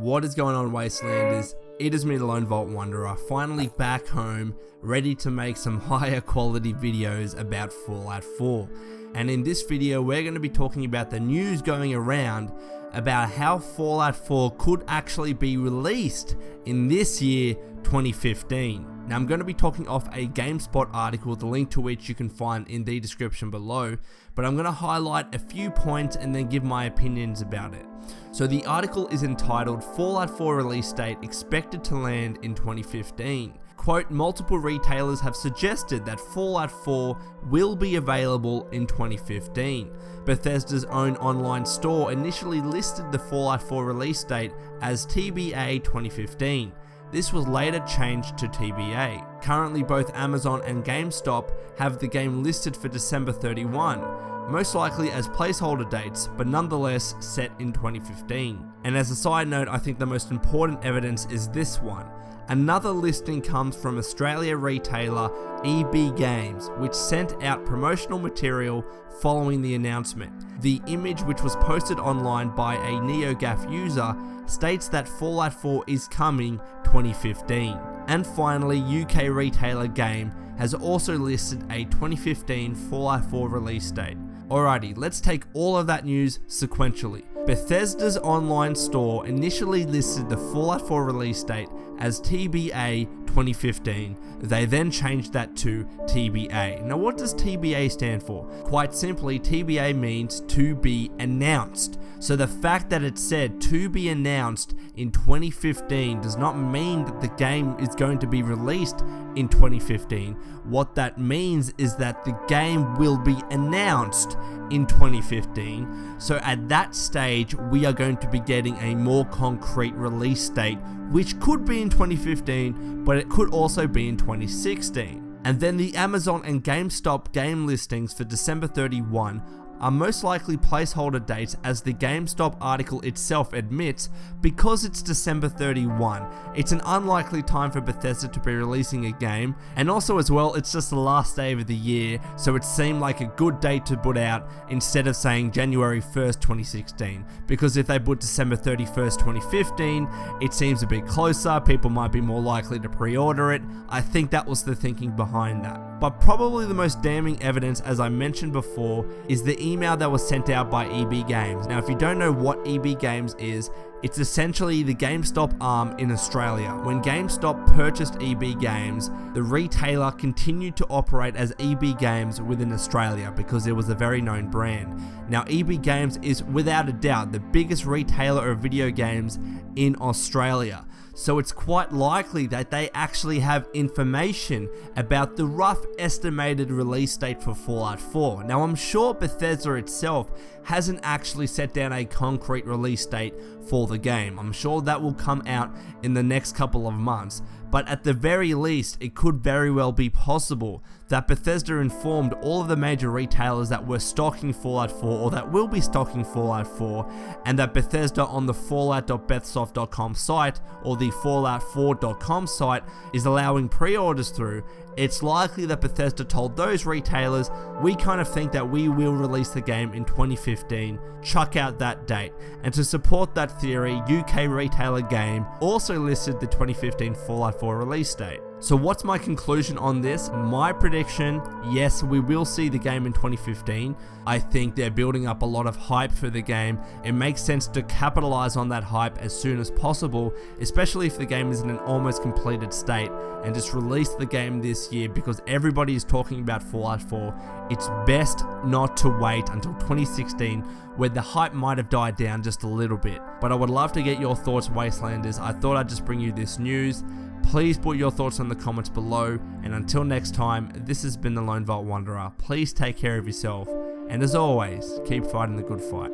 What is going on, Wastelanders? It is me, the Lone Vault Wanderer, finally back home, ready to make some higher quality videos about Fallout 4. And in this video, we're going to be talking about the news going around about how Fallout 4 could actually be released in this year, 2015. Now, I'm going to be talking off a Gamespot article, the link to which you can find in the description below, but I'm going to highlight a few points and then give my opinions about it. So the article is entitled Fallout 4 release date expected to land in 2015. Quote, multiple retailers have suggested that Fallout 4 will be available in 2015. Bethesda's own online store initially listed the Fallout 4 release date as TBA 2015. This was later changed to TBA. Currently, both Amazon and GameStop have the game listed for December 31, most likely as placeholder dates, but nonetheless set in 2015. And as a side note, I think the most important evidence is this one. Another listing comes from Australia retailer EB Games, which sent out promotional material following the announcement. The image, which was posted online by a NeoGAF user, states that Fallout 4 is coming 2015. And finally, UK retailer Game has also listed a 2015 Fallout 4 release date. Alrighty, let's take all of that news sequentially. Bethesda's online store initially listed the Fallout 4 release date as TBA 2015. They then changed that to TBA. Now, what does TBA stand for? Quite simply, TBA means to be announced. So the fact that it said to be announced in 2015 does not mean that the game is going to be released in 2015. What that means is that the game will be announced in 2015. So at that stage, we are going to be getting a more concrete release date, which could be in 2015, but it could also be in 2016. And then the Amazon and GameStop game listings for December 31 are most likely placeholder dates, as the GameStop article itself admits, because it's December 31. It's an unlikely time for Bethesda to be releasing a game, and also as well, it's just the last day of the year, so it seemed like a good date to put out instead of saying January 1st, 2016, because if they put December 31st, 2015, it seems a bit closer, people might be more likely to pre-order it. I think that was the thinking behind that. But probably the most damning evidence, as I mentioned before, is the email that was sent out by EB Games. Now, if you don't know what EB Games is, it's essentially the GameStop arm in Australia. When GameStop purchased EB Games, the retailer continued to operate as EB Games within Australia because it was a very known brand. Now, EB Games is without a doubt the biggest retailer of video games in Australia. So it's quite likely that they actually have information about the rough estimated release date for Fallout 4. Now, I'm sure Bethesda itself hasn't actually set down a concrete release date for the game. I'm sure that will come out in the next couple of months. But at the very least, it could very well be possible that Bethesda informed all of the major retailers that were stocking Fallout 4 or that will be stocking Fallout 4, and that Bethesda on the fallout.bethsoft.com site or the fallout4.com site is allowing pre-orders through. It's likely that Bethesda told those retailers, we kind of think that we will release the game in 2015, chuck out that date. And to support that theory, UK retailer Game also listed the 2015 Fallout 4 release date. So what's my conclusion on this? My prediction, yes, we will see the game in 2015. I think they're building up a lot of hype for the game. It makes sense to capitalize on that hype as soon as possible, especially if the game is in an almost completed state, and just release the game this year because everybody is talking about Fallout 4. It's best not to wait until 2016, where the hype might have died down just a little bit. But I would love to get your thoughts, Wastelanders. I thought I'd just bring you this news. Please put your thoughts in the comments below, and until next time, this has been the Lone Vault Wanderer. Please take care of yourself, and as always, keep fighting the good fight.